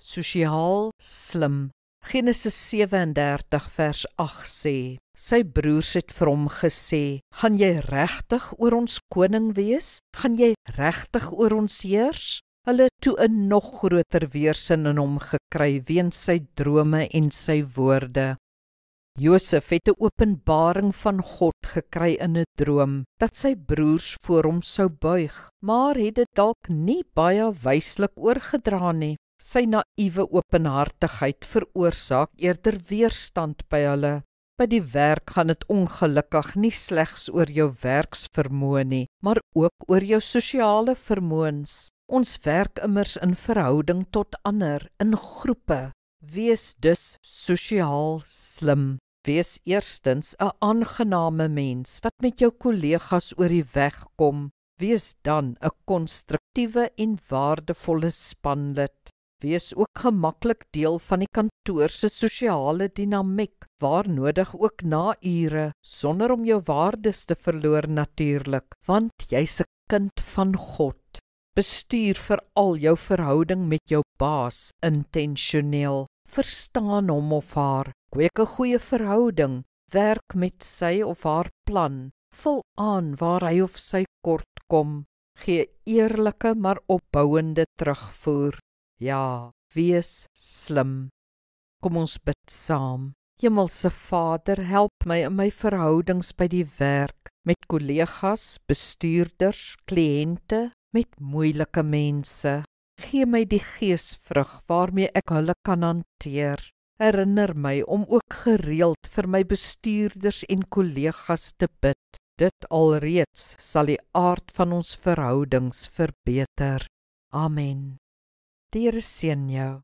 sosiaal slim. Genesis 37 vers 8 sê, sy broers het vir hom gesê, gaan jy regtig oor ons koning wees? Gaan jy regtig oor ons heers? Hulle het toe 'n nog groter weerstand in hom gekry weens sy drome en sy woorde. Josef het 'n openbaring van God gekry in 'n droom, dat sy broers voor hom sou buig, maar het dit dalk nie baie wyslik oorgedra nie. Sy naïewe openhartigheid veroorsaak eerder weerstand by hulle. By die werk gaan dit ongelukkig nie slegs oor jou werksvermoë nie, maar ook oor jou sosiale vermoëns. Ons werk immers in verhouding tot ander, in groepe. Wees dus sosiaal slim. Wees eerstens 'n aangename mens wat met jou kollegas oor die weg kom. Wees dan 'n konstruktiewe en waardevolle spanlid. Wees ook gemaklik deel van die kantoor se sosiale dinamiek, waar nodig ook na ure, sonder om jou waardes te verloor natuurlik, want jy's 'n kind van God. Bestuur veral jou verhouding met jou baas intentioneel. Verstaan hom of haar, kweek 'n goeie verhouding, werk met sy of haar plan, vul aan waar hy of sy kort kom, gee eerlike maar opbouende terugvoer. Ja, wees slim. Kom ons bid saam. Hemelse Vader, help my in my verhoudings by die werk, met kollegas, bestuurders, kliënte, met moeilike mense. Gee my die geesvrug waarmee ek hulle kan hanteer. Herinner my om ook gereeld vir my bestuurders en kollegas te bid. Dit alreeds sal die aard van ons verhoudings verbeter. Amen. Die Here seën jou.